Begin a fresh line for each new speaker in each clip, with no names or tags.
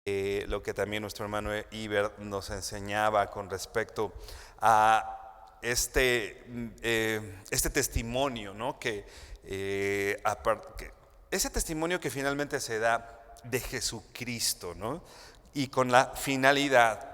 lo que también nuestro hermano Iber nos enseñaba con respecto a este testimonio, ¿no? Ese testimonio que finalmente se da de Jesucristo, ¿no? Y con la finalidad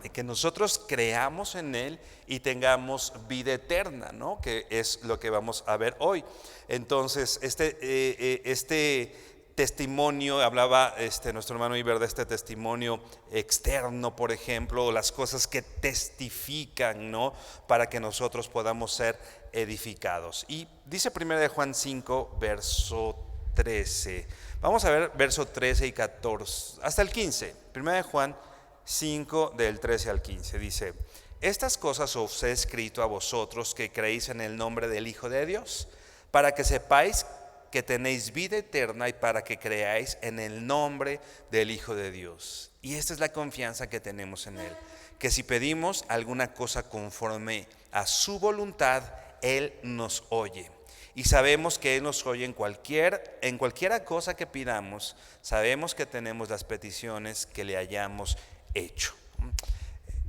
de que nosotros creamos en Él y tengamos vida eterna, ¿no? Que es lo que vamos a ver hoy. Entonces, este testimonio, hablaba nuestro hermano Iber de este testimonio externo, por ejemplo, las cosas que testifican, ¿no? Para que nosotros podamos ser edificados. Y dice 1 de Juan 5, verso 13. Vamos a ver verso 13 y 14, hasta el 15. 1 de Juan 5, del 13 al 15, dice: estas cosas os he escrito a vosotros que creéis en el nombre del Hijo de Dios, para que sepáis que tenéis vida eterna y para que creáis en el nombre del Hijo de Dios. Y esta es la confianza que tenemos en Él, que si pedimos alguna cosa conforme a su voluntad, Él nos oye. Y sabemos que Él nos oye en cualquiera cosa que pidamos. Sabemos que tenemos las peticiones que le hayamos hecho.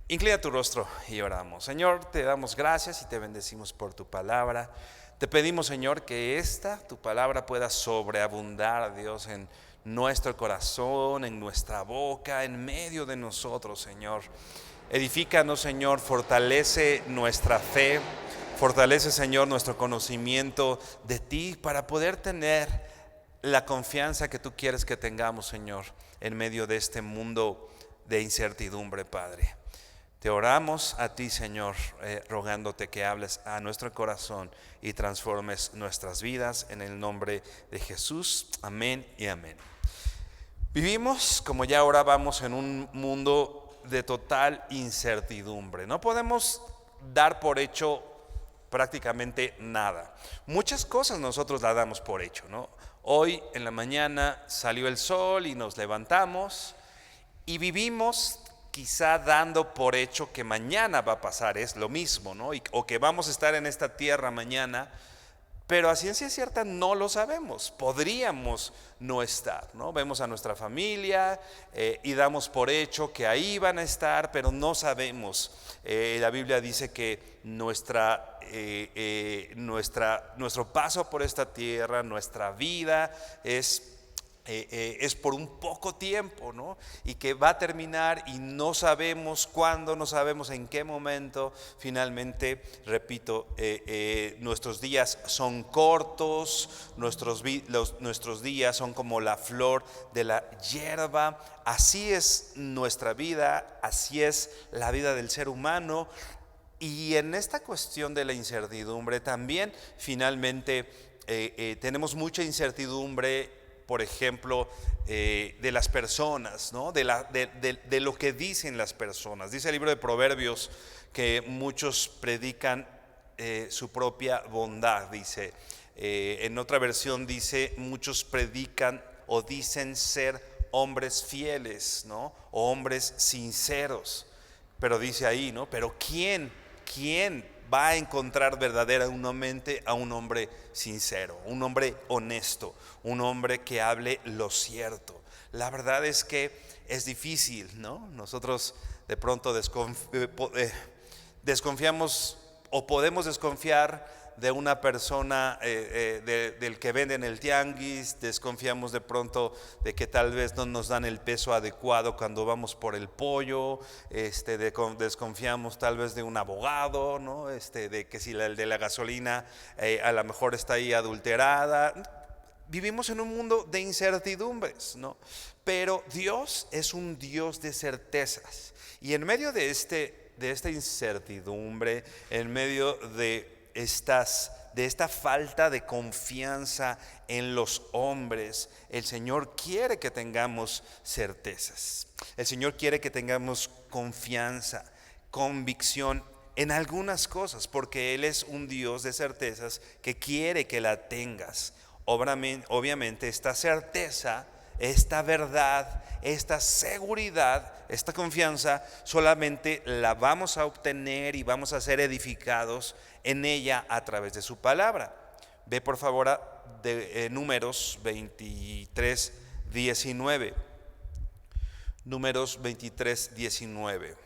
Inclina tu rostro y oramos. Señor, te damos gracias y te bendecimos por tu palabra. Te pedimos, Señor, que tu palabra pueda sobreabundar, Dios, en nuestro corazón, en nuestra boca, en medio de nosotros, Señor. Edifícanos, Señor, fortalece nuestra fe, fortalece, Señor, nuestro conocimiento de ti para poder tener la confianza que tú quieres que tengamos, Señor, en medio de este mundo de incertidumbre, Padre. Te oramos a ti, Señor, rogándote que hables a nuestro corazón y transformes nuestras vidas en el nombre de Jesús. Amén y amén. Vivimos, como ya orábamos, en un mundo de total incertidumbre. No podemos dar por hecho prácticamente nada. Muchas cosas nosotros las damos por hecho, ¿no? Hoy en la mañana salió el sol y nos levantamos y vivimos quizá dando por hecho que mañana va a pasar, es lo mismo, ¿no? O que vamos a estar en esta tierra mañana, pero a ciencia cierta no lo sabemos. Podríamos no estar, ¿no? Vemos a nuestra familia y damos por hecho que ahí van a estar, pero no sabemos. La Biblia dice que nuestro paso por esta tierra, nuestra vida es por un poco tiempo, ¿no? Y que va a terminar y no sabemos cuándo, no sabemos en qué momento. Finalmente, repito, nuestros días son cortos, nuestros días son como la flor de la hierba. Así es nuestra vida, así es la vida del ser humano. Y en esta cuestión de la incertidumbre también finalmente tenemos mucha incertidumbre, por ejemplo, de las personas, ¿no? De lo que dicen las personas. Dice el libro de Proverbios que muchos predican su propia bondad, dice. En otra versión dice: muchos predican o dicen ser hombres fieles, ¿no? O hombres sinceros. Pero dice ahí, ¿no? Pero ¿quién va a encontrar verdaderamente a un hombre sincero, un hombre honesto, un hombre que hable lo cierto? La verdad es que es difícil, ¿no? Nosotros de pronto desconfiamos o podemos desconfiar de una persona del que vende en el tianguis. Desconfiamos de pronto de que tal vez no nos dan el peso adecuado cuando vamos por el pollo. Desconfiamos tal vez de un abogado, ¿no? De que si el de la gasolina a lo mejor está ahí adulterada. Vivimos en un mundo de incertidumbres, ¿no? Pero Dios es un Dios de certezas. Y en medio de esta incertidumbre, en medio de esta falta de confianza en los hombres, el Señor quiere que tengamos certezas. El Señor quiere que tengamos confianza, convicción en algunas cosas, porque Él es un Dios de certezas que quiere que la tengas. Obviamente esta certeza, esta verdad, esta seguridad, esta confianza solamente la vamos a obtener y vamos a ser edificados en ella a través de su palabra. Ve por favor a Números 23:19. Números 23, 19.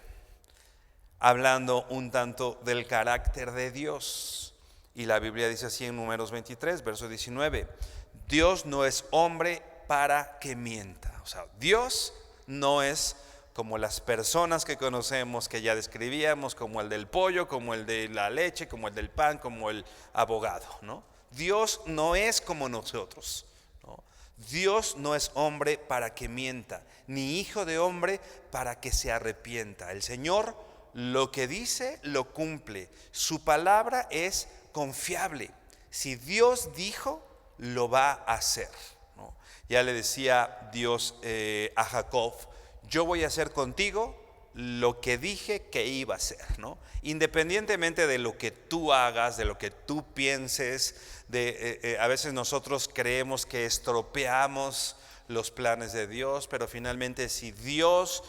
Hablando un tanto del carácter de Dios. Y la Biblia dice así en Números 23, verso 19. Dios no es hombre para que mienta. O sea, Dios no es como las personas que conocemos, que ya describíamos, como el del pollo, como el de la leche, como el del pan, como el abogado, ¿no? Dios no es como nosotros, ¿no? Dios no es hombre para que mienta, ni hijo de hombre para que se arrepienta. El Señor lo que dice lo cumple. Su palabra es confiable. Si Dios dijo, lo va a hacer, ¿no? Ya le decía Dios a Jacob: yo voy a hacer contigo lo que dije que iba a hacer, ¿no? Independientemente de lo que tú hagas, de lo que tú pienses, a veces nosotros creemos que estropeamos los planes de Dios, pero finalmente si Dios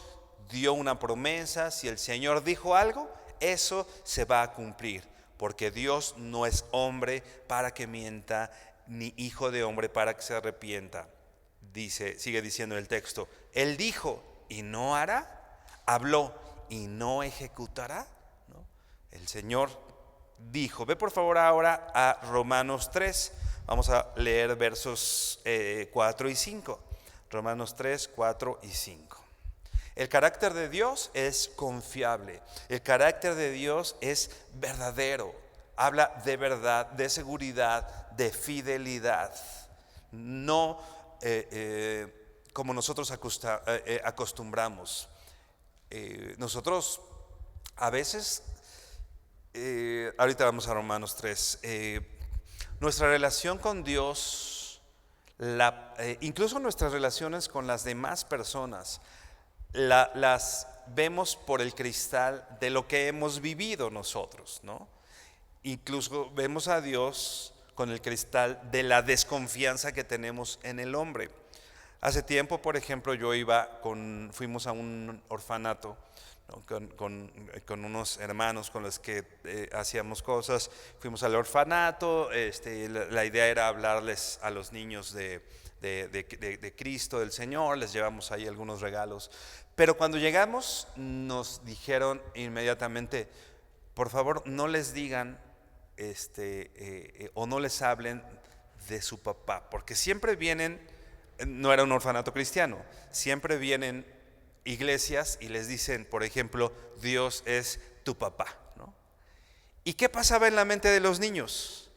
dio una promesa, si el Señor dijo algo, eso se va a cumplir, porque Dios no es hombre para que mienta, ni hijo de hombre para que se arrepienta. Dice, sigue diciendo el texto, Él dijo y no hará, habló y no ejecutará, ¿no? El Señor dijo. Ve por favor ahora a Romanos 3, vamos a leer versos 4 y 5. Romanos 3, 4 y 5. El carácter de Dios es confiable, el carácter de Dios es verdadero, habla de verdad, de seguridad, de fidelidad, no como nosotros acostumbramos. Nosotros a veces, ahorita vamos a Romanos 3, nuestra relación con Dios, incluso nuestras relaciones con las demás personas, las vemos por el cristal de lo que hemos vivido nosotros, ¿no? Incluso vemos a Dios con el cristal de la desconfianza que tenemos en el hombre. Hace tiempo, por ejemplo, fuimos a un orfanato, ¿no? con unos hermanos con los que hacíamos cosas. Fuimos al orfanato, la idea era hablarles a los niños de Cristo, del Señor, les llevamos ahí algunos regalos. Pero cuando llegamos nos dijeron inmediatamente: por favor, no les digan o no les hablen de su papá, porque siempre vienen, no era un orfanato cristiano, siempre vienen iglesias y les dicen, por ejemplo, Dios es tu papá, ¿no? ¿Y qué pasaba en la mente de los niños?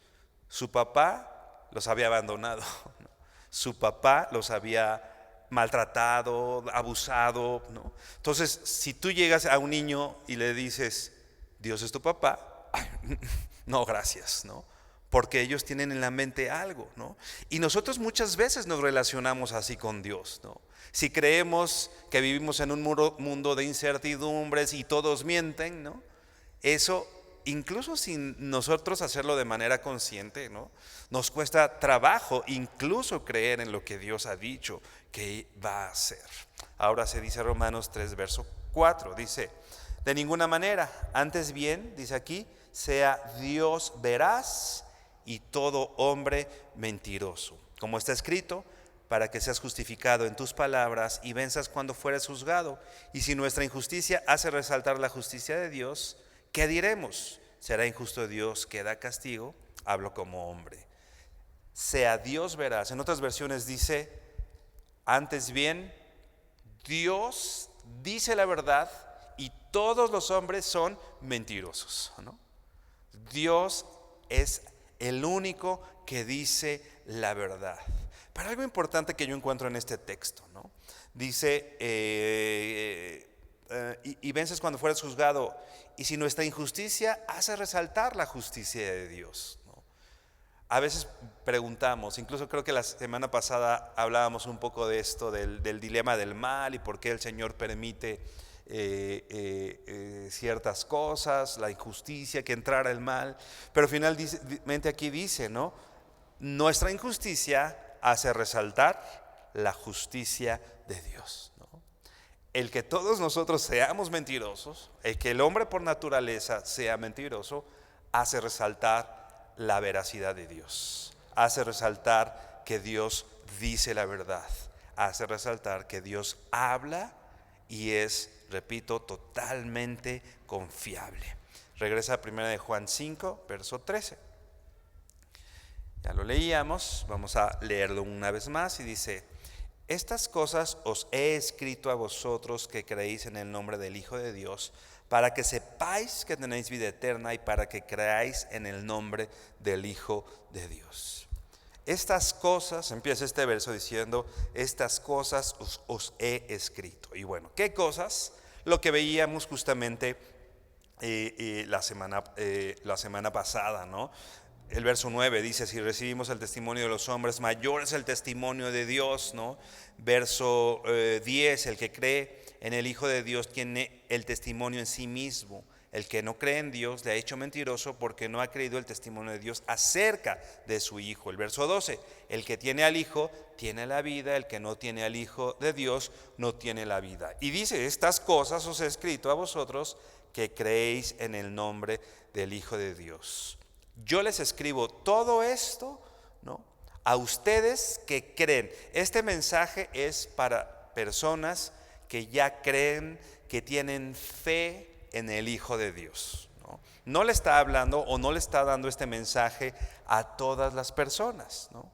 Su papá los había abandonado, ¿no? Su papá los había maltratado, abusado, ¿no? Entonces, si tú llegas a un niño y le dices, Dios es tu papá, no, gracias, ¿no? Porque ellos tienen en la mente algo, ¿no? Y nosotros muchas veces nos relacionamos así con Dios, ¿no? Si creemos que vivimos en un mundo de incertidumbres y todos mienten, ¿no? Eso, incluso sin nosotros hacerlo de manera consciente, ¿no? Nos cuesta trabajo incluso creer en lo que Dios ha dicho que va a hacer. Ahora se dice Romanos 3, verso 4, dice: de ninguna manera, antes bien, dice aquí, sea Dios veraz y todo hombre mentiroso. Como está escrito, para que seas justificado en tus palabras y venzas cuando fueres juzgado. Y si nuestra injusticia hace resaltar la justicia de Dios, ¿qué diremos? ¿Será injusto Dios que da castigo? Hablo como hombre. Sea Dios veraz. En otras versiones dice, antes bien, Dios dice la verdad y todos los hombres son mentirosos, ¿no? Dios es el único que dice la verdad. Pero algo importante que yo encuentro en este texto, ¿no? Dice, y vences cuando fueres juzgado, y si nuestra injusticia hace resaltar la justicia de Dios, ¿no? A veces preguntamos, incluso creo que la semana pasada hablábamos un poco de esto, del dilema del mal y por qué el Señor permite ciertas cosas, la injusticia, que entrara el mal. Pero finalmente aquí dice, ¿no? Nuestra injusticia hace resaltar la justicia de Dios, ¿no? El que todos nosotros seamos mentirosos, el que el hombre por naturaleza sea mentiroso, hace resaltar la veracidad de Dios, hace resaltar que Dios dice la verdad, hace resaltar que Dios habla y es, repito, totalmente confiable. Regresa a 1 de Juan 5, verso 13. Ya lo leíamos, vamos a leerlo una vez más y dice: estas cosas os he escrito a vosotros que creéis en el nombre del Hijo de Dios, para que sepáis que tenéis vida eterna y para que creáis en el nombre del Hijo de Dios. Estas cosas, empieza este verso diciendo: estas cosas os he escrito. Y bueno, ¿qué cosas? Lo que veíamos justamente la semana pasada, ¿no? El verso 9 dice: si recibimos el testimonio de los hombres, mayor es el testimonio de Dios, ¿no? Verso 10, el que cree en el Hijo de Dios tiene el testimonio en sí mismo. El que no cree en Dios le ha hecho mentiroso, porque no ha creído el testimonio de Dios acerca de su Hijo. El verso 12, el que tiene al Hijo tiene la vida, el que no tiene al Hijo de Dios no tiene la vida. Y dice: estas cosas os he escrito a vosotros que creéis en el nombre del Hijo de Dios. Yo les escribo todo esto, ¿no?, a ustedes que creen. Este mensaje es para personas que ya creen, que tienen fe en el Hijo de Dios, ¿no? No le está hablando o no le está dando este mensaje a todas las personas, ¿no?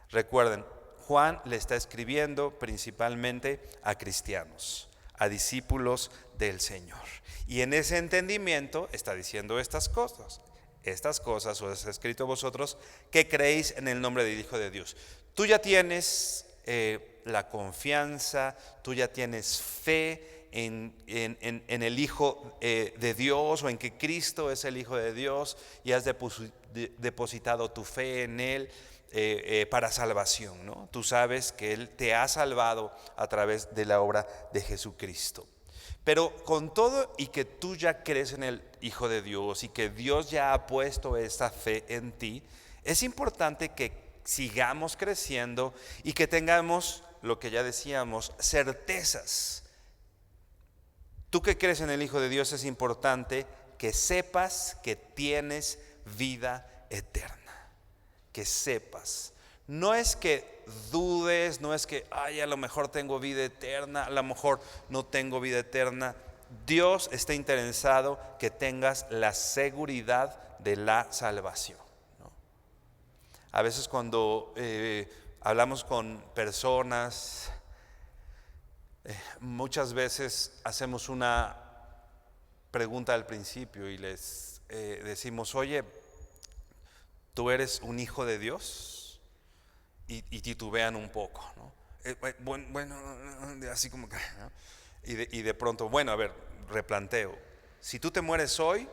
Recuerden, Juan le está escribiendo principalmente a cristianos, a discípulos del Señor. Y en ese entendimiento está diciendo estas cosas. Estas cosas os he escrito a vosotros que creéis en el nombre del Hijo de Dios. Tú ya tienes la confianza, tú ya tienes fe en el Hijo de Dios, o en que Cristo es el Hijo de Dios, y has depositado tu fe en Él para salvación, ¿no? Tú sabes que Él te ha salvado a través de la obra de Jesucristo. Pero con todo y que tú ya crees en el Hijo de Dios y que Dios ya ha puesto esa fe en ti, es importante que sigamos creciendo y que tengamos, lo que ya decíamos, certezas. Tú que crees en el Hijo de Dios, es importante que sepas que tienes vida eterna. Que sepas. No es que dudes, no es que a lo mejor tengo vida eterna, a lo mejor no tengo vida eterna. Dios está interesado que tengas la seguridad de la salvación, ¿no? A veces cuando hablamos con personas, muchas veces hacemos una pregunta al principio y les decimos: oye, ¿tú eres un hijo de Dios? Y titubean un poco, ¿no? Bueno, así como que, ¿no? Y de pronto, bueno, a ver, replanteo. Si tú te mueres hoy,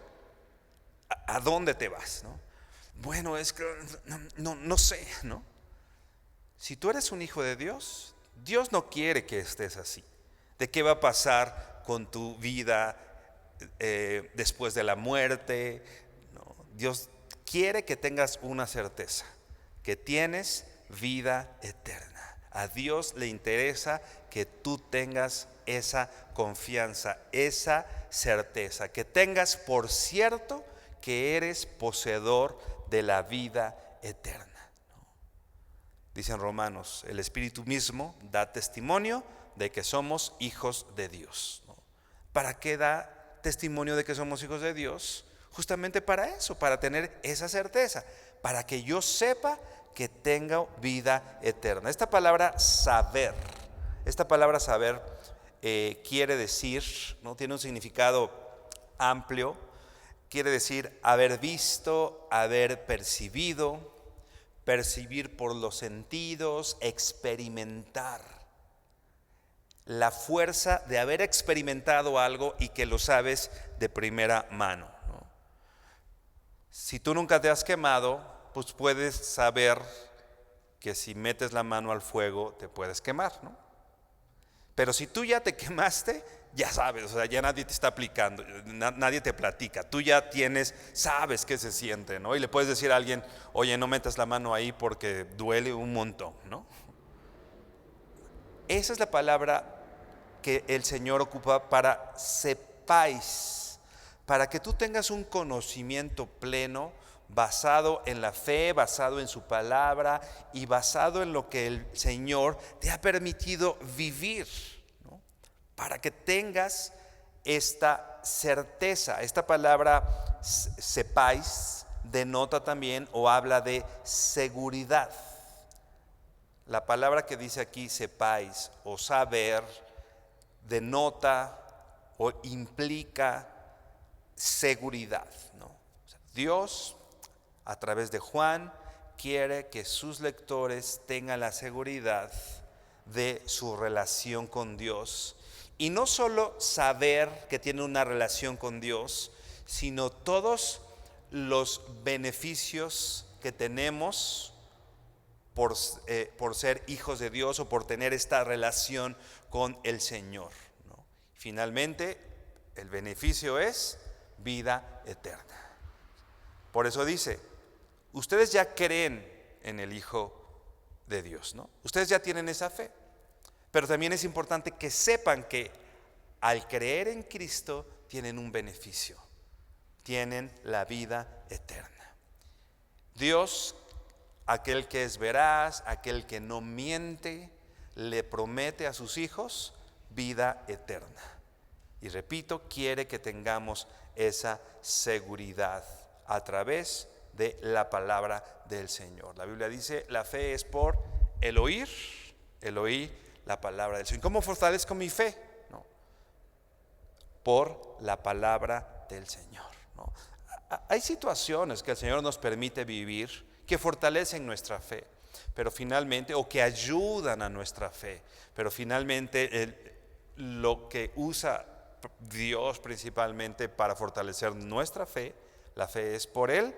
¿a dónde te vas, no? Bueno, es que no sé, ¿no? Si tú eres un hijo de Dios, Dios no quiere que estés así. ¿De qué va a pasar con tu vida después de la muerte? No, Dios quiere que tengas una certeza, que tienes vida eterna. A Dios le interesa que tú tengas esa confianza, esa certeza, que tengas por cierto que eres poseedor de la vida eterna, ¿no? Dicen Romanos: el Espíritu mismo da testimonio de que somos hijos de Dios, ¿no? ¿Para qué da testimonio de que somos hijos de Dios? Justamente para eso, para tener esa certeza, para que yo sepa que tenga vida eterna. Esta palabra saber quiere decir, ¿no?, tiene un significado amplio. Quiere decir haber visto, haber percibido, percibir por los sentidos, experimentar. La fuerza de haber experimentado algo y que lo sabes de primera mano, ¿no? Si tú nunca te has quemado, pues puedes saber que si metes la mano al fuego te puedes quemar, ¿no? Pero si tú ya te quemaste, ya sabes, o sea, ya nadie te está aplicando, nadie te platica, tú ya sabes qué se siente, ¿no? Y le puedes decir a alguien: oye, no metas la mano ahí porque duele un montón, ¿no? Esa es la palabra que el Señor ocupa para sepáis, para que tú tengas un conocimiento pleno, basado en la fe, basado en su palabra y basado en lo que el Señor te ha permitido vivir, ¿no? para que tengas esta certeza. Esta palabra sepáis denota también o habla de seguridad. La palabra que dice aquí sepáis o saber denota o implica seguridad, ¿no? O sea, Dios a través de Juan quiere que sus lectores tengan la seguridad de su relación con Dios. Y no solo saber que tiene una relación con Dios, sino todos los beneficios que tenemos por ser hijos de Dios o por tener esta relación con el Señor, ¿no? Finalmente, el beneficio es vida eterna. Por eso dice, ustedes ya creen en el Hijo de Dios, ¿no? Ustedes ya tienen esa fe. Pero también es importante que sepan que al creer en Cristo tienen un beneficio, tienen la vida eterna. Dios, aquel que es veraz, aquel que no miente, le promete a sus hijos vida eterna. Y repito, quiere que tengamos esa seguridad a través de la palabra del Señor. La Biblia dice, la fe es por el oír la palabra del Señor. ¿Cómo fortalezco mi fe? No, por la palabra del Señor, ¿no? Hay situaciones que el Señor nos permite vivir que fortalecen nuestra fe, pero finalmente, o que ayudan a nuestra fe, pero finalmente lo que usa Dios principalmente para fortalecer nuestra fe, la fe es por el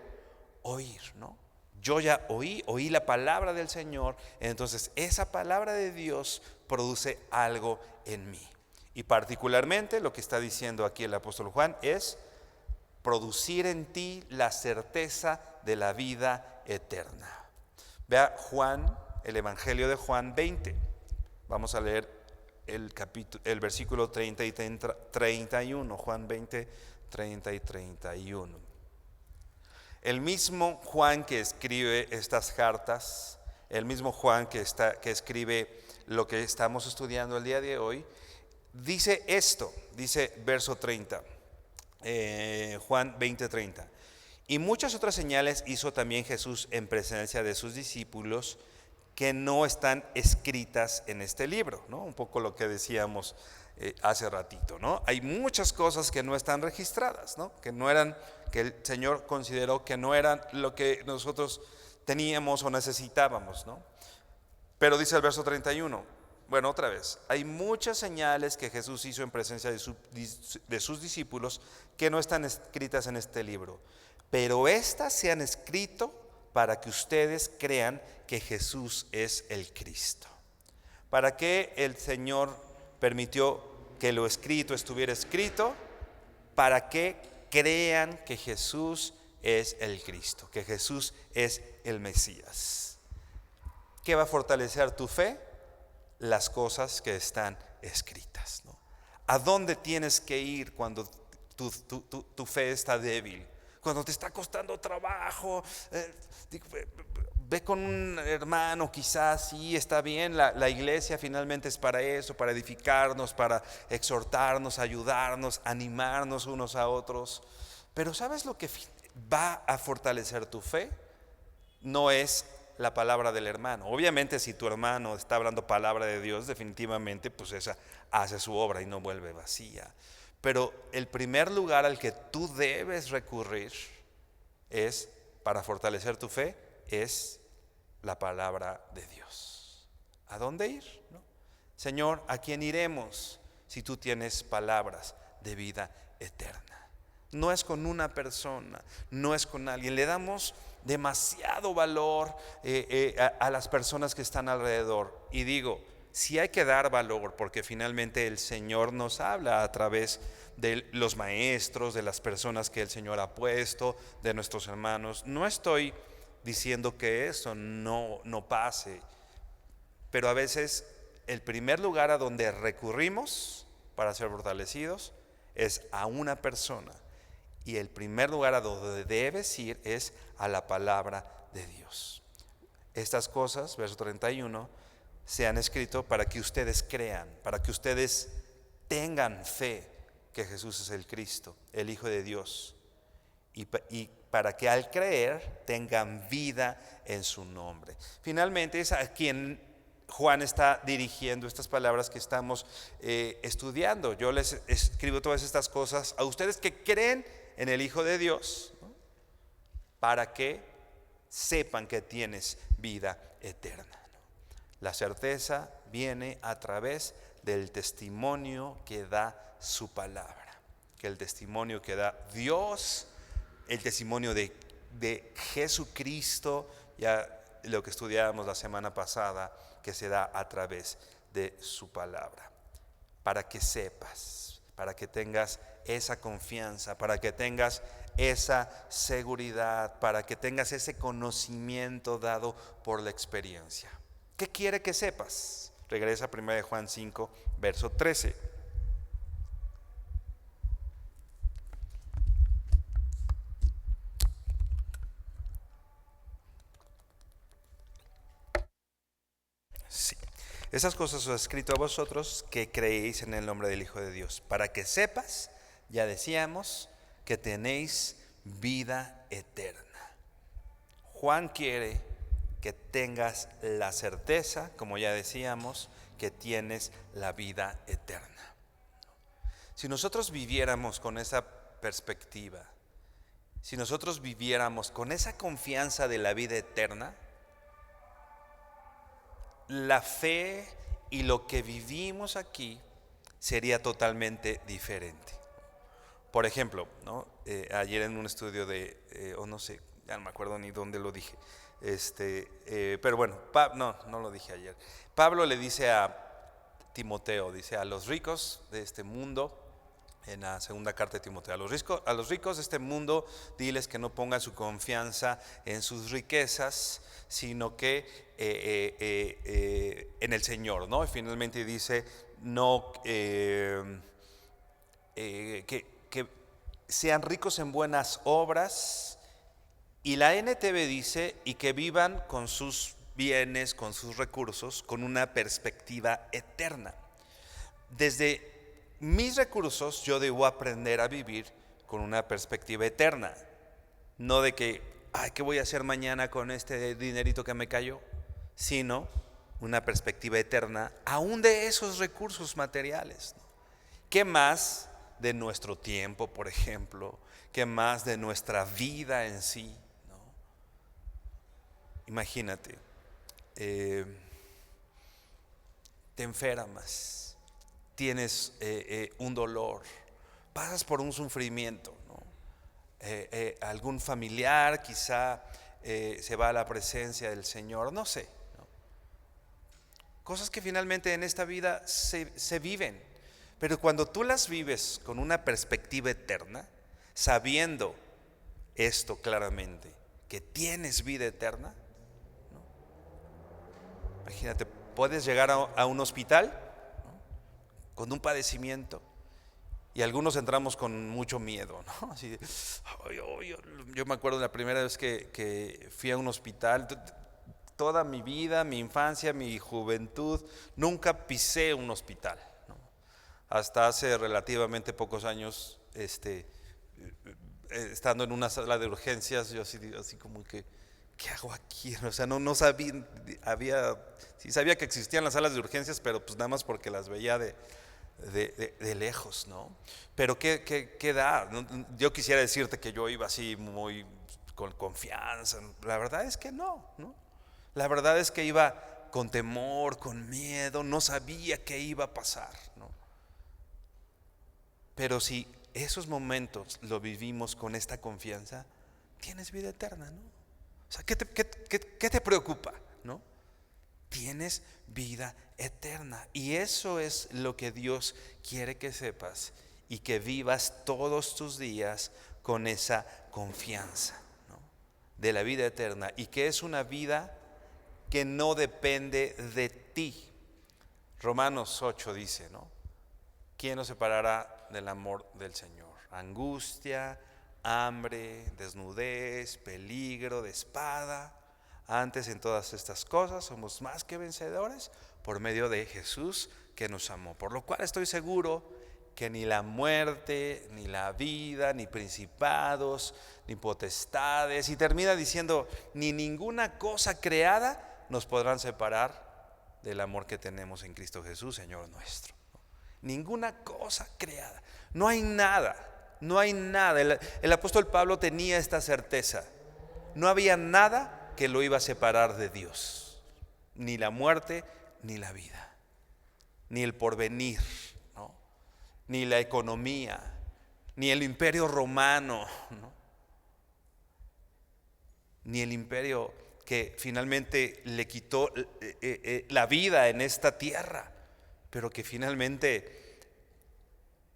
oír, ¿no? Yo ya oí la palabra del Señor, entonces esa palabra de Dios produce algo en mí. Y particularmente lo que está diciendo aquí el apóstol Juan es producir en ti la certeza de la vida eterna. Vea Juan, el Evangelio de Juan 20. Vamos a leer el versículo 30 y 31, Juan 20, 30 y 31. El mismo Juan que escribe estas cartas, el mismo Juan que escribe lo que estamos estudiando el día de hoy, dice esto, dice verso 30, Juan 20:30. Y muchas otras señales hizo también Jesús en presencia de sus discípulos que no están escritas en este libro, ¿no? Un poco lo que decíamos hace ratito, ¿no? Hay muchas cosas que no están registradas, ¿no? Que el Señor consideró que no eran lo que nosotros teníamos o necesitábamos, ¿no? Pero dice el verso 31, bueno, otra vez, hay muchas señales que Jesús hizo en presencia de sus discípulos que no están escritas en este libro, pero estas se han escrito para que ustedes crean que Jesús es el Cristo. ¿Para qué el Señor permitió que lo escrito estuviera escrito? Para que crean que Jesús es el Cristo, que Jesús es el Mesías. ¿Qué va a fortalecer tu fe? Las cosas que están escritas, ¿no? ¿A dónde tienes que ir cuando tu fe está débil? Cuando te está costando trabajo, ve con un hermano, quizás sí está bien, la iglesia finalmente es para eso, para edificarnos, para exhortarnos, ayudarnos, animarnos unos a otros. Pero ¿sabes lo que va a fortalecer tu fe? No es la palabra del hermano. Obviamente si tu hermano está hablando palabra de Dios, definitivamente pues esa hace su obra y no vuelve vacía. Pero el primer lugar al que tú debes recurrir es, para fortalecer tu fe, es la palabra de Dios. ¿A dónde ir? ¿No? Señor, ¿a quién iremos si tú tienes palabras de vida eterna? No es con una persona, no es con alguien. Le damos demasiado valor a las personas que están alrededor. Y digo, sí hay que dar valor, porque finalmente el Señor nos habla a través de los maestros, de las personas que el Señor ha puesto, de nuestros hermanos. No estoy diciendo que eso no pase, pero a veces el primer lugar a donde recurrimos para ser fortalecidos es a una persona, y el primer lugar a donde debes ir es a la palabra de Dios. Estas cosas, verso 31, se han escrito para que ustedes crean, para que ustedes tengan fe que Jesús es el Cristo, el Hijo de Dios, y para que al creer tengan vida en su nombre. Finalmente es a quien Juan está dirigiendo estas palabras que estamos estudiando. Yo les escribo todas estas cosas a ustedes que creen en el Hijo de Dios, ¿no? Para que sepan que tienes vida eterna, ¿no? La certeza viene a través del testimonio que da su palabra, que el testimonio que da Dios, el testimonio de Jesucristo, ya lo que estudiábamos la semana pasada, que se da a través de su palabra, para que sepas, para que tengas esa confianza, para que tengas esa seguridad, para que tengas ese conocimiento dado por la experiencia. ¿Qué quiere que sepas? Regresa a 1 Juan 5, verso 13. Sí. Esas cosas os he escrito a vosotros que creéis en el nombre del Hijo de Dios, para que sepas, ya decíamos, que tenéis vida eterna. Juan quiere que tengas la certeza, como ya decíamos, que tienes la vida eterna. Si nosotros viviéramos con esa perspectiva, si nosotros viviéramos con esa confianza de la vida eterna, la fe y lo que vivimos aquí sería totalmente diferente. Por ejemplo, ¿no? Ayer en un estudio o no sé, ya no me acuerdo ni dónde lo dije, pero bueno, no lo dije ayer. Pablo le dice a Timoteo, dice: a los ricos de este mundo, en la segunda carta de Timoteo, a los ricos de este mundo, diles que no pongan su confianza en sus riquezas, sino que en el Señor, ¿no? Y finalmente dice, no, que sean ricos en buenas obras. Y la NTV dice, y que vivan con sus bienes, con sus recursos, con una perspectiva eterna. Desde mis recursos yo debo aprender a vivir con una perspectiva eterna, no de que, ¿qué voy a hacer mañana con este dinerito que me cayó? Sino una perspectiva eterna, aún de esos recursos materiales, ¿no? ¿Qué más de nuestro tiempo, por ejemplo? ¿Qué más de nuestra vida en sí, ¿no? Imagínate, te enfermas, tienes un dolor, pasas por un sufrimiento, ¿no? Algún familiar quizá se va a la presencia del Señor, no sé, ¿no? Cosas que finalmente en esta vida se viven, pero cuando tú las vives con una perspectiva eterna, sabiendo esto claramente, que tienes vida eterna, ¿no? Imagínate, puedes llegar a un hospital, ¿no? Con un padecimiento, y algunos entramos con mucho miedo, ¿no? Así de, yo me acuerdo de la primera vez que fui a un hospital. Toda mi vida, mi infancia, mi juventud, nunca pisé un hospital, ¿no? Hasta hace relativamente pocos años, estando en una sala de urgencias, yo así como que, ¿qué hago aquí? O sea, no sabía, sí sabía que existían las salas de urgencias, pero pues nada más porque las veía de lejos, ¿no? Pero ¿qué da? Yo quisiera decirte que yo iba así muy con confianza. La verdad es que no. La verdad es que iba con temor, con miedo, no sabía qué iba a pasar, ¿no? Pero si esos momentos lo vivimos con esta confianza, tienes vida eterna, ¿no? O sea, ¿qué te preocupa, no? Tienes vida eterna, y eso es lo que Dios quiere que sepas y que vivas todos tus días con esa confianza, ¿no? De la vida eterna, y que es una vida que no depende de ti. Romanos 8 dice, ¿no? ¿Quién nos separará del amor del Señor? Angustia, hambre, desnudez, peligro de espada. Antes, en todas estas cosas somos más que vencedores por medio de Jesús, que nos amó, por lo cual estoy seguro que ni la muerte, ni la vida, ni principados, ni potestades, y termina diciendo, ni ninguna cosa creada nos podrán separar del amor que tenemos en Cristo Jesús, Señor nuestro. Ninguna cosa creada, no hay nada, no hay nada. El apóstol Pablo tenía esta certeza, no había nada que lo iba a separar de Dios, ni la muerte, ni la vida, ni el porvenir, ¿no? Ni la economía, ni el imperio romano, ¿no? Ni el imperio que finalmente le quitó la vida en esta tierra, pero que finalmente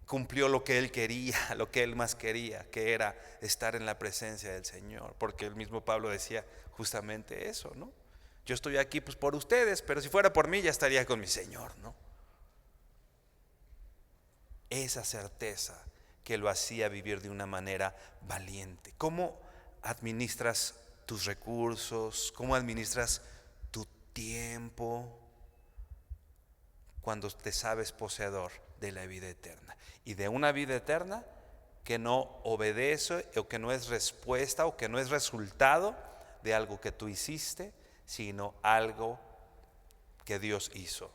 cumplió lo que él quería, lo que él más quería, que era estar en la presencia del Señor, porque el mismo Pablo decía justamente eso, ¿no? Yo estoy aquí pues por ustedes, pero si fuera por mí ya estaría con mi Señor, ¿no? Esa certeza que lo hacía vivir de una manera valiente. ¿Cómo administras tus recursos? ¿Cómo administras tu tiempo cuando te sabes poseedor de la vida eterna? Y de una vida eterna que no obedece o que no es respuesta o que no es resultado de algo que tú hiciste, sino algo que Dios hizo,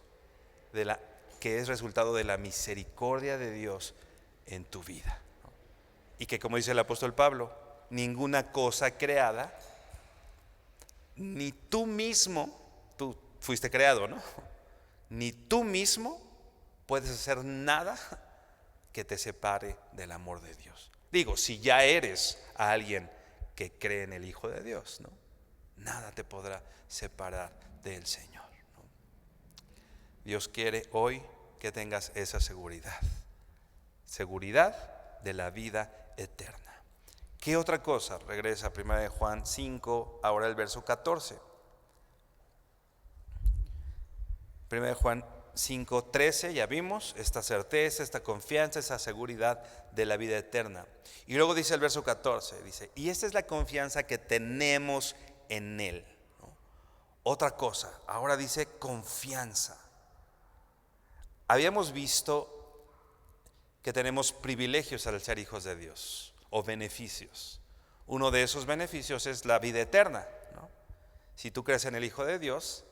que es resultado de la misericordia de Dios en tu vida, ¿no? Y que, como dice el apóstol Pablo, ninguna cosa creada, ni tú mismo, tú fuiste creado, ¿no? Ni tú mismo puedes hacer nada que te separe del amor de Dios. Digo, si ya eres alguien que cree en el Hijo de Dios, ¿no? Nada te podrá separar del Señor, ¿no? Dios quiere hoy que tengas esa seguridad de la vida eterna. ¿Qué otra cosa? Regresa a 1 Juan 5, ahora el verso 14. 1 Juan 5:13, ya vimos esta certeza, esta confianza, esa seguridad de la vida eterna. Y luego dice el verso 14, dice, y esta es la confianza que tenemos en Él, ¿no? Otra cosa, ahora dice confianza. Habíamos visto que tenemos privilegios al ser hijos de Dios, o beneficios. Uno de esos beneficios es la vida eterna, ¿no? Si tú crees en el Hijo de Dios,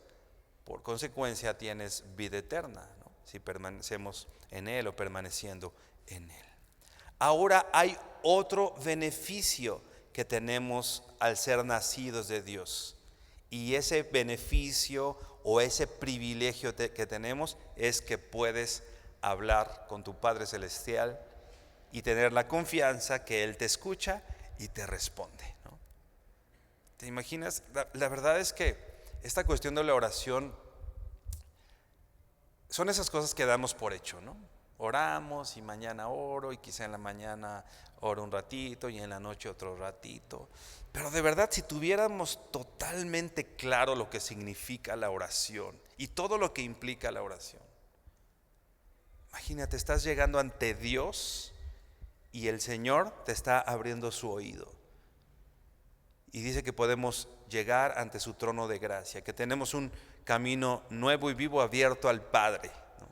por consecuencia tienes vida eterna, ¿no? Si permanecemos en Él o permaneciendo en Él. Ahora hay otro beneficio que tenemos al ser nacidos de Dios, y ese beneficio o ese privilegio que tenemos es que puedes hablar con tu Padre Celestial y tener la confianza que Él te escucha y te responde, ¿no? ¿Te imaginas? La verdad es que esta cuestión de la oración son esas cosas que damos por hecho, ¿no? Oramos y mañana oro y quizá en la mañana oro un ratito y en la noche otro ratito. Pero de verdad, si tuviéramos totalmente claro lo que significa la oración y todo lo que implica la oración. Imagínate, estás llegando ante Dios y el Señor te está abriendo su oído. Y dice que podemos llegar ante su trono de gracia, que tenemos un camino nuevo y vivo abierto al Padre, ¿no?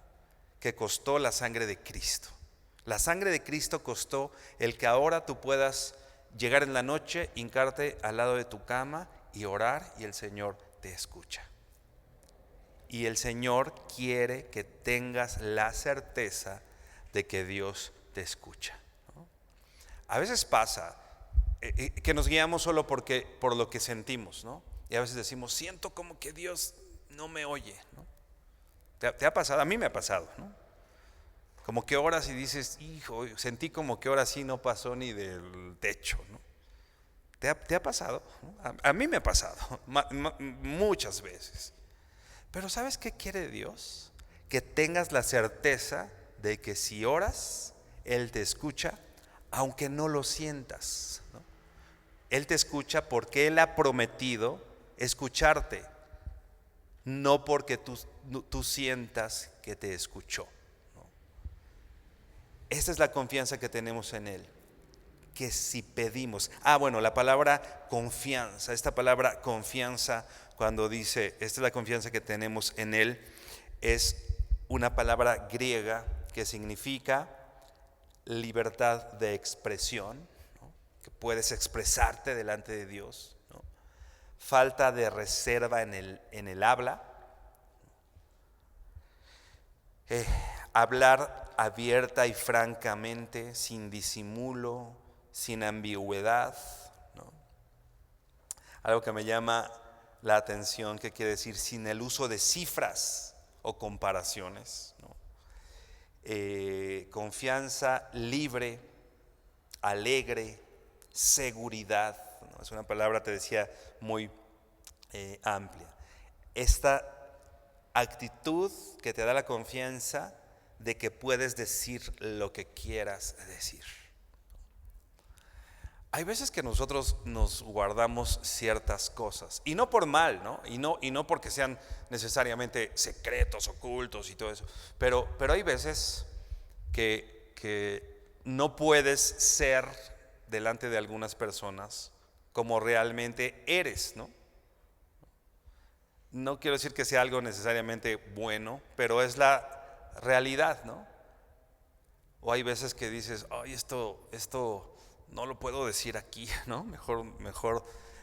Que costó la sangre de Cristo. La sangre de Cristo costó el que ahora tú puedas llegar en la noche, hincarte al lado de tu cama y orar, y el Señor te escucha. Y el Señor quiere que tengas la certeza de que Dios te escucha, ¿no? A veces pasa que nos guiamos solo por lo que sentimos, ¿no? Y a veces decimos, siento como que Dios no me oye, ¿no? ¿Te ha pasado? A mí me ha pasado, ¿no? Como que oras y dices, hijo, sentí como que ahora sí no pasó ni del techo, ¿no? ¿Te ha pasado? ¿No? A mí me ha pasado muchas veces. Pero ¿sabes qué quiere Dios? Que tengas la certeza de que si oras, Él te escucha, aunque no lo sientas, ¿no? Él te escucha porque Él ha prometido escucharte, no porque tú sientas que te escuchó, ¿no? Esta es la confianza que tenemos en Él, que si pedimos, bueno, la palabra confianza, esta palabra confianza, cuando dice, esta es la confianza que tenemos en Él, es una palabra griega que significa libertad de expresión, ¿no? Que puedes expresarte delante de Dios, ¿no? Falta de reserva en el habla, hablar abierta y francamente, sin disimulo, sin ambigüedad, ¿no? Algo que me llama la atención, que quiere decir sin el uso de cifras o comparaciones, ¿no? Confianza libre, alegre, seguridad, ¿no? Es una palabra, te decía, muy amplia. Esta actitud que te da la confianza de que puedes decir lo que quieras decir. Hay veces que nosotros nos guardamos ciertas cosas, y no por mal, ¿no? Y no porque sean necesariamente secretos, ocultos y todo eso, pero hay veces que no puedes ser delante de algunas personas como realmente eres, ¿no? No quiero decir que sea algo necesariamente bueno, pero es la realidad, ¿no? O hay veces que dices, ay, esto no lo puedo decir aquí, ¿no? Mejor,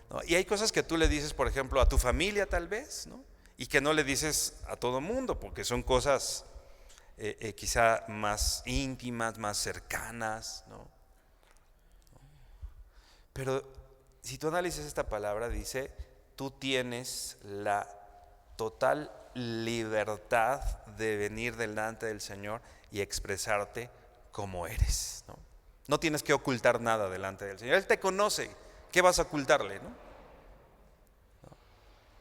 ¿no? Y hay cosas que tú le dices, por ejemplo, a tu familia tal vez, ¿no? Y que no le dices a todo mundo, porque son cosas quizá más íntimas, más cercanas, ¿no? Pero si tú analizas esta palabra, dice, tú tienes la total libertad de venir delante del Señor y expresarte como eres, ¿no? No tienes que ocultar nada delante del Señor. Él te conoce. ¿Qué vas a ocultarle,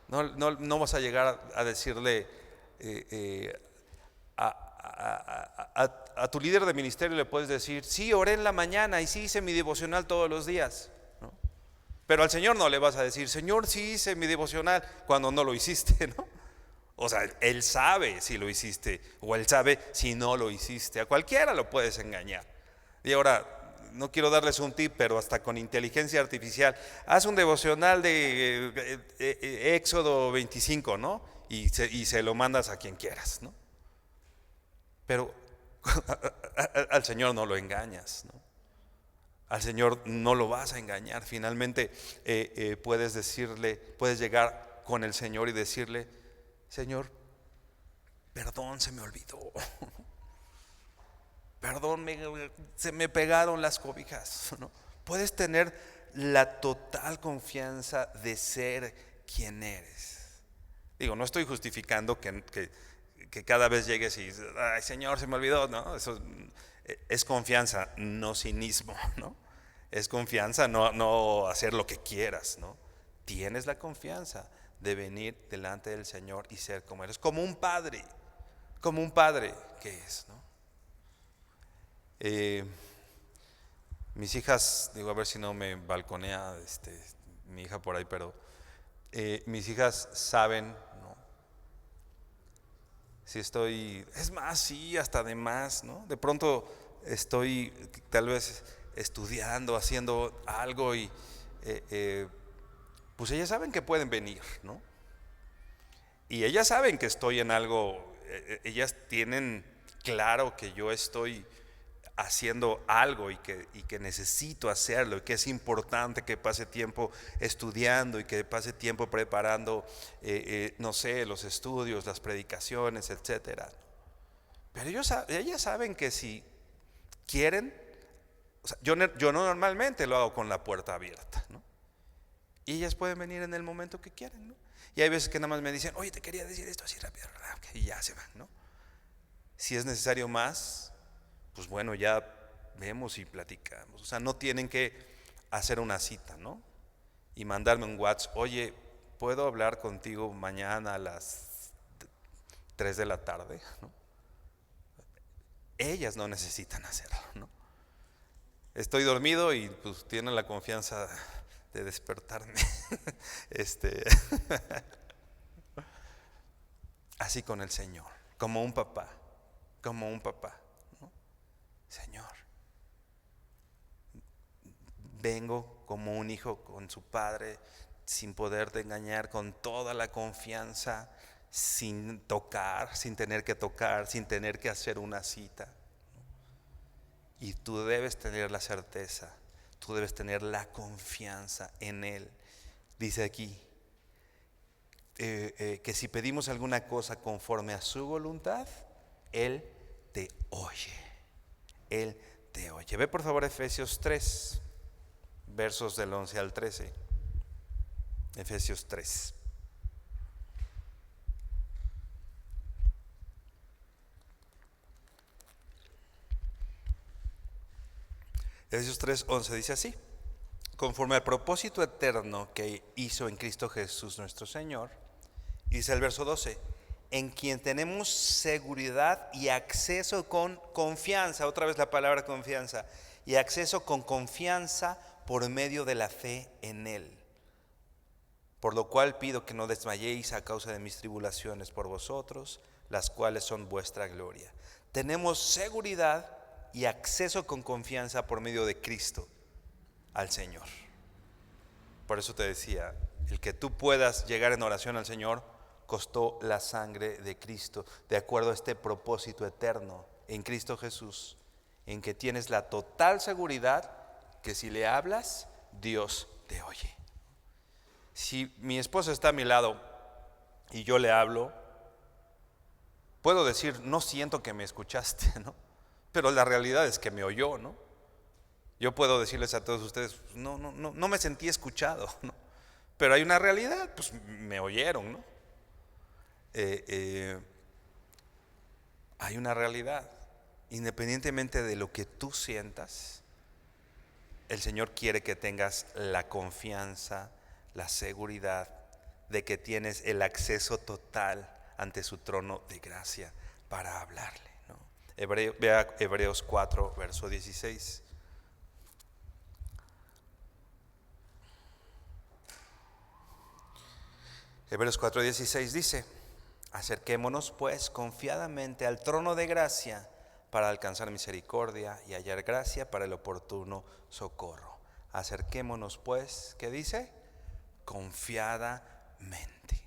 no? No vas a llegar a decirle a tu líder de ministerio, le puedes decir, sí, oré en la mañana y sí hice mi devocional todos los días, ¿no? Pero al Señor no le vas a decir, Señor, sí hice mi devocional, cuando no lo hiciste, ¿no? O sea, Él sabe si lo hiciste, o Él sabe si no lo hiciste. A cualquiera lo puedes engañar. Y ahora, no quiero darles un tip, pero hasta con inteligencia artificial, haz un devocional de Éxodo 25, ¿no? Y se lo mandas a quien quieras, ¿no? Pero al Señor no lo engañas, ¿no? Al Señor no lo vas a engañar. Finalmente puedes decirle, puedes llegar con el Señor y decirle, Señor, perdón, se me olvidó. Perdón, se me pegaron las cobijas, ¿no? Puedes tener la total confianza de ser quien eres. Digo, no estoy justificando que cada vez llegues y dices, ay, Señor, se me olvidó, ¿no? Eso es confianza, no cinismo, ¿no? Es confianza, no hacer lo que quieras, ¿no? Tienes la confianza de venir delante del Señor y ser como eres, como un padre que es, ¿no? Mis hijas, digo, a ver si no me balconea mi hija por ahí, pero mis hijas saben, ¿no? Si estoy, es más, sí, hasta de más, ¿no? De pronto estoy tal vez estudiando, haciendo algo y pues ellas saben que pueden venir, ¿no? Y ellas saben que estoy en algo, ellas tienen claro que yo estoy haciendo algo y que necesito hacerlo y que es importante que pase tiempo estudiando y que pase tiempo preparando, no sé, los estudios, las predicaciones, etcétera. Pero ellas saben que si quieren, o sea, yo no normalmente lo hago con la puerta abierta, ¿no? Y ellas pueden venir en el momento que quieran, ¿no? Y hay veces que nada más me dicen, oye, te quería decir esto así rápido, y ya se van, ¿no? Si es necesario más, pues bueno, ya vemos y platicamos. O sea, no tienen que hacer una cita, ¿no? Y mandarme un WhatsApp, oye, ¿puedo hablar contigo mañana a las 3 de la tarde? ¿No? Ellas no necesitan hacerlo, ¿no? Estoy dormido y pues tienen la confianza de despertarme. Así con el Señor, como un papá, ¿no? Señor, vengo como un hijo con su padre, sin poderte engañar, con toda la confianza, sin tocar, sin tener que tocar, sin tener que hacer una cita. Y tú debes tener la certeza, tú debes tener la confianza en Él. Dice aquí que si pedimos alguna cosa conforme a su voluntad, Él te oye. Él te oye. Ve por favor Efesios 3, versos del 11 al 13. Efesios 3. Efesios 3:11 dice así: conforme al propósito eterno que hizo en Cristo Jesús nuestro Señor. Y dice el verso 12: en quien tenemos seguridad y acceso con confianza. Otra vez la palabra confianza. Y acceso con confianza por medio de la fe en Él. Por lo cual pido que no desmayéis a causa de mis tribulaciones por vosotros, las cuales son vuestra gloria. Tenemos seguridad y acceso con confianza por medio de Cristo al Señor. Por eso te decía, el que tú puedas llegar en oración al Señor costó la sangre de Cristo, de acuerdo a este propósito eterno en Cristo Jesús, en que tienes la total seguridad que si le hablas, Dios te oye. Si mi esposa está a mi lado y yo le hablo, puedo decir, no siento que me escuchaste, ¿no? Pero la realidad es que me oyó, ¿no? Yo puedo decirles a todos ustedes, no me sentí escuchado, ¿no? Pero hay una realidad, pues me oyeron, ¿no? Hay una realidad. Independientemente de lo que tú sientas, el Señor quiere que tengas la confianza, la seguridad de que tienes el acceso total ante su trono de gracia para hablarle, ¿no? Vea Hebreos 4, verso 16. Hebreos 4:16 dice: acerquémonos pues confiadamente al trono de gracia para alcanzar misericordia y hallar gracia para el oportuno socorro. Acerquémonos pues, ¿qué dice? Confiadamente.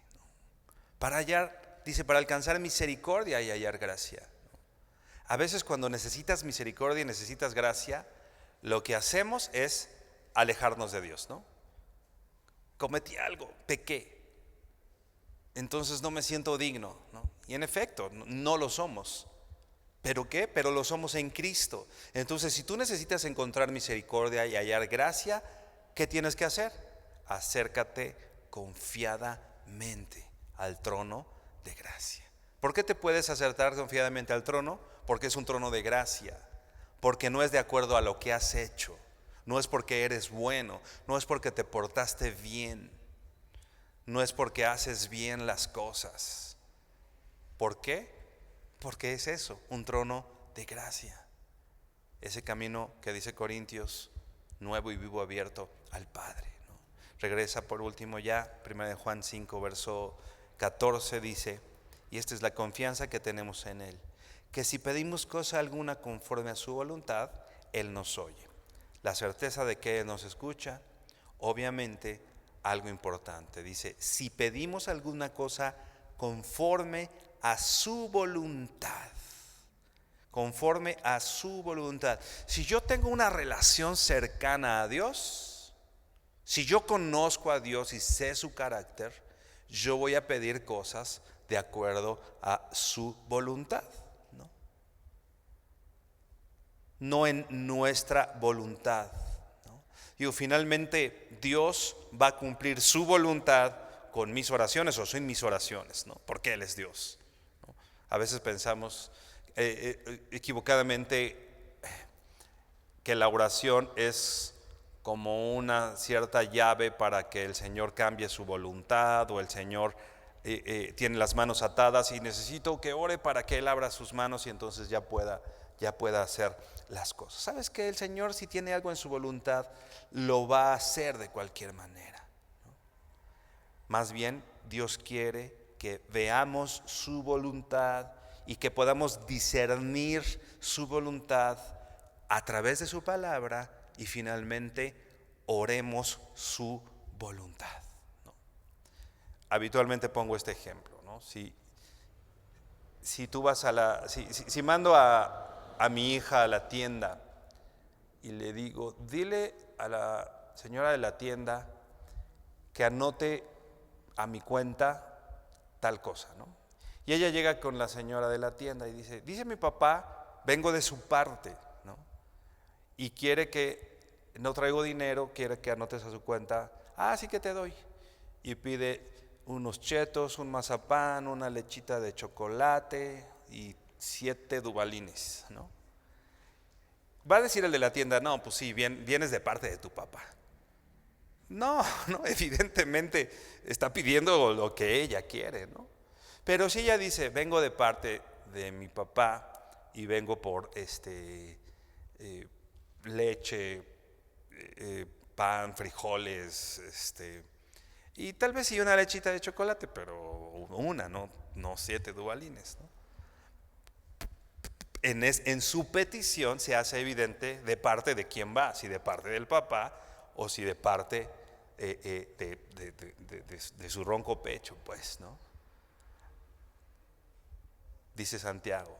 Para hallar, dice, para alcanzar misericordia y hallar gracia. A veces cuando necesitas misericordia y necesitas gracia, lo que hacemos es alejarnos de Dios, ¿no? Cometí algo, pequé, entonces no me siento digno, ¿no? Y en efecto, no lo somos. ¿Pero qué? Pero lo somos en Cristo. Entonces, si tú necesitas encontrar misericordia y hallar gracia, ¿qué tienes que hacer? Acércate confiadamente al trono de gracia. ¿Por qué te puedes acercar confiadamente al trono? Porque es un trono de gracia. Porque no es de acuerdo a lo que has hecho. No es porque eres bueno. No es porque te portaste bien. No es porque haces bien las cosas. ¿Por qué? Porque es eso, un trono de gracia. Ese camino que dice Corintios, nuevo y vivo abierto al Padre, ¿no? Regresa por último ya, 1 Juan 5, verso 14 dice: y esta es la confianza que tenemos en Él, que si pedimos cosa alguna conforme a su voluntad, Él nos oye. La certeza de que Él nos escucha, obviamente, algo importante, dice, si pedimos alguna cosa conforme a su voluntad, conforme a su voluntad. Si yo tengo una relación cercana a Dios, si yo conozco a Dios y sé su carácter, yo voy a pedir cosas de acuerdo a su voluntad, ¿no? No en nuestra voluntad. Y finalmente Dios va a cumplir su voluntad con mis oraciones o sin mis oraciones, ¿no? Porque Él es Dios, ¿no? A veces pensamos equivocadamente que la oración es como una cierta llave para que el Señor cambie su voluntad, o el Señor tiene las manos atadas y necesito que ore para que Él abra sus manos y entonces ya pueda hacer las cosas. ¿Sabes que el Señor, si tiene algo en su voluntad, lo va a hacer de cualquier manera, ¿no? Más bien, Dios quiere que veamos su voluntad y que podamos discernir su voluntad a través de su palabra y finalmente oremos su voluntad, ¿no? Habitualmente pongo este ejemplo. ¿no? Si tú vas si mando a mi hija a la tienda y le digo, dile a la señora de la tienda que anote a mi cuenta tal cosa, ¿no? Y ella llega con la señora de la tienda y dice mi papá, vengo de su parte, ¿no? Y quiere que, no traigo dinero, quiere que anotes a su cuenta, sí que te doy. Y pide unos chetos, un mazapán, una lechita de chocolate y 7 dubalines, ¿no? Va a decir el de la tienda, no, pues sí, vienes de parte de tu papá. No, evidentemente está pidiendo lo que ella quiere, ¿no? Pero si ella dice, vengo de parte de mi papá y vengo por leche, pan, frijoles, y tal vez sí una lechita de chocolate, pero una, no 7 dubalines, ¿no? En su petición se hace evidente de parte de quién va, si de parte del papá o si de parte de su ronco pecho, pues, ¿no? Dice Santiago,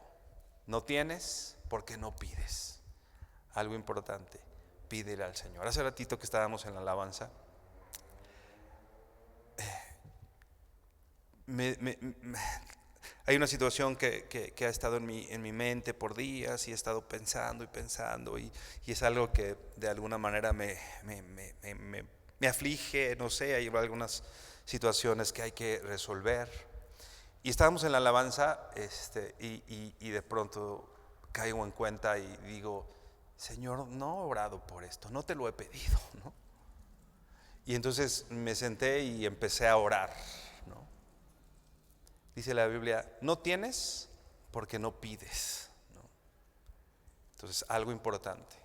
no tienes porque no pides. Algo importante, pídele al Señor. Hace ratito que estábamos en la alabanza, hay una situación que ha estado en mi mente por días y he estado pensando y es algo que de alguna manera me aflige, no sé, hay algunas situaciones que hay que resolver. Y estábamos en la alabanza y de pronto caigo en cuenta y digo, Señor, no he orado por esto, no te lo he pedido, ¿no? Y entonces me senté y empecé a orar, ¿no? Dice la Biblia, no tienes porque no pides, ¿no? Entonces, algo importante.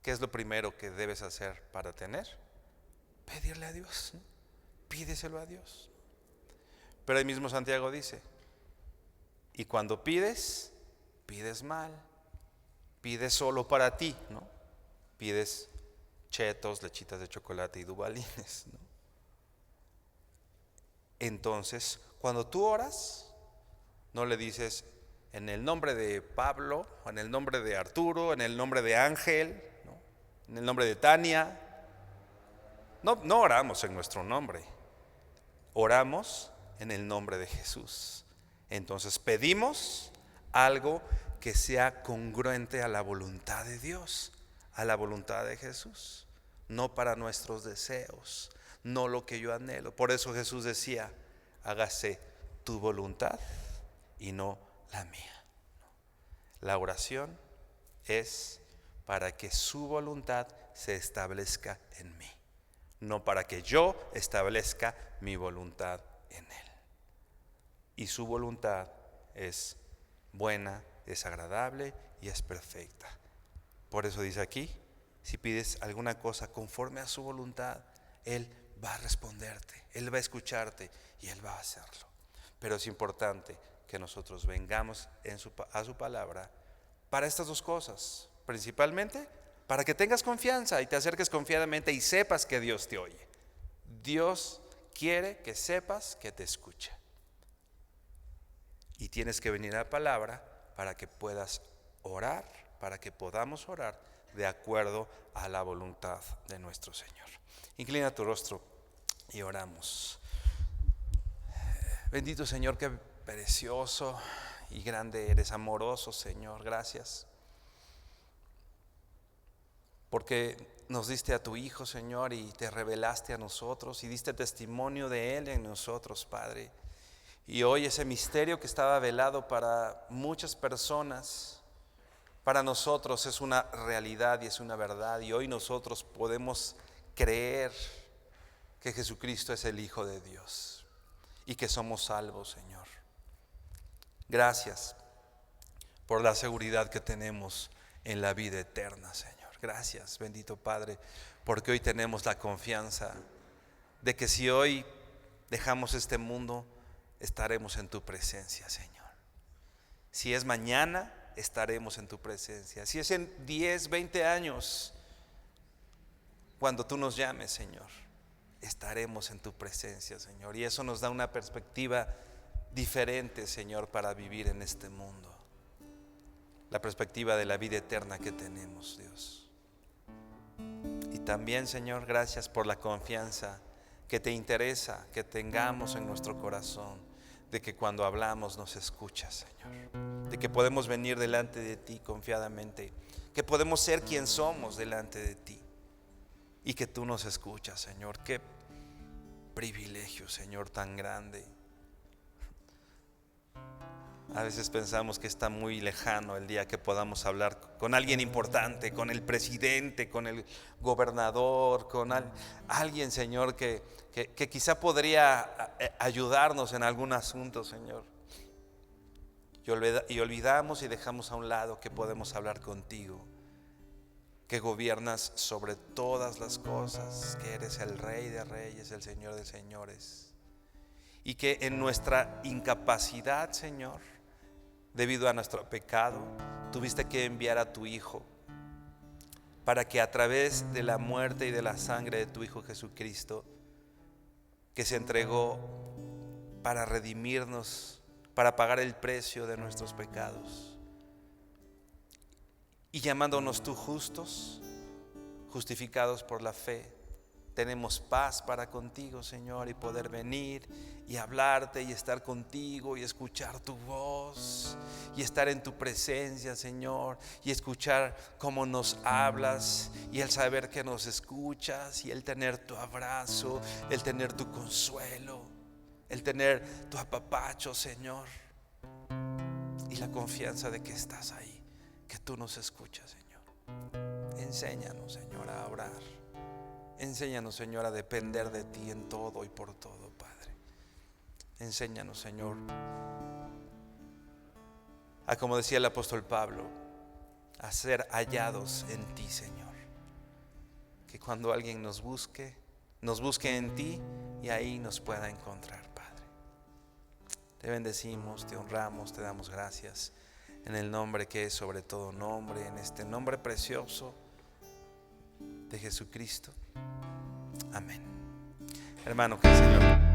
¿Qué es lo primero que debes hacer para tener? Pedirle a Dios, ¿no? Pídeselo a Dios. Pero ahí mismo Santiago dice, y cuando pides, pides mal, pides solo para ti, ¿no? Pides chetos, lechitas de chocolate y dubalines, ¿no? Entonces, cuando tú oras, no le dices en el nombre de Pablo, o en el nombre de Arturo, en el nombre de Ángel, ¿no? En el nombre de Tania. No oramos en nuestro nombre, oramos en el nombre de Jesús. Entonces pedimos algo que sea congruente a la voluntad de Dios, a la voluntad de Jesús, no para nuestros deseos, no lo que yo anhelo. Por eso Jesús decía, hágase tu voluntad y no la mía. La oración es para que su voluntad se establezca en mí, no para que yo establezca mi voluntad en Él. Y su voluntad es buena, es agradable y es perfecta. Por eso dice aquí, si pides alguna cosa conforme a su voluntad, Él va a responderte, Él va a escucharte y Él va a hacerlo. Pero es importante que nosotros vengamos a su palabra para estas dos cosas, principalmente para que tengas confianza y te acerques confiadamente y sepas que Dios te oye. Dios quiere que sepas que te escucha. Y tienes que venir a la palabra para que puedas orar, para que podamos orar de acuerdo a la voluntad de nuestro Señor. Inclina tu rostro y oramos. Bendito Señor, qué precioso y grande eres, amoroso Señor, gracias. Porque nos diste a tu Hijo, Señor, y te revelaste a nosotros y diste testimonio de Él en nosotros, Padre. Y hoy ese misterio que estaba velado para muchas personas, para nosotros es una realidad y es una verdad. Y hoy nosotros podemos creer que Jesucristo es el Hijo de Dios y que somos salvos, Señor. Gracias por la seguridad que tenemos en la vida eterna, Señor. Gracias, bendito Padre, porque hoy tenemos la confianza de que si hoy dejamos este mundo, estaremos en tu presencia, Señor. Si es mañana, estaremos en tu presencia. Si es en 10, 20 años, cuando tú nos llames, Señor, estaremos en tu presencia, Señor. Y eso nos da una perspectiva diferente, Señor, para vivir en este mundo. La perspectiva de la vida eterna que tenemos, Dios. Y también, Señor, gracias por la confianza que te interesa que tengamos en nuestro corazón, de que cuando hablamos nos escuchas, Señor, de que podemos venir delante de ti confiadamente, que podemos ser quien somos delante de ti y que tú nos escuchas, Señor. Qué privilegio, Señor, tan grande. A veces pensamos que está muy lejano el día que podamos hablar con alguien importante, con el presidente, con el gobernador, con alguien, Señor, que quizá podría ayudarnos en algún asunto, Señor. Y olvidamos y dejamos a un lado que podemos hablar contigo, que gobiernas sobre todas las cosas, que eres el Rey de Reyes, el Señor de Señores, y que en nuestra incapacidad, Señor, debido a nuestro pecado, tuviste que enviar a tu Hijo para que a través de la muerte y de la sangre de tu Hijo Jesucristo, que se entregó para redimirnos, para pagar el precio de nuestros pecados, y llamándonos tú justos, justificados por la fe, tenemos paz para contigo, Señor, y poder venir y hablarte y estar contigo y escuchar tu voz y estar en tu presencia, Señor, y escuchar cómo nos hablas y el saber que nos escuchas y el tener tu abrazo, el tener tu consuelo, el tener tu apapacho, Señor, y la confianza de que estás ahí, que tú nos escuchas, Señor. Enséñanos, Señor, a orar. Enséñanos, Señor, a depender de ti en todo y por todo, Padre. Enséñanos, Señor, a, como decía el apóstol Pablo, a ser hallados en ti, Señor. Que cuando alguien nos busque en ti y ahí nos pueda encontrar, Padre. Te bendecimos, te honramos, te damos gracias en el nombre que es sobre todo nombre, en este nombre precioso de Jesucristo. Amén. Hermano, que el Señor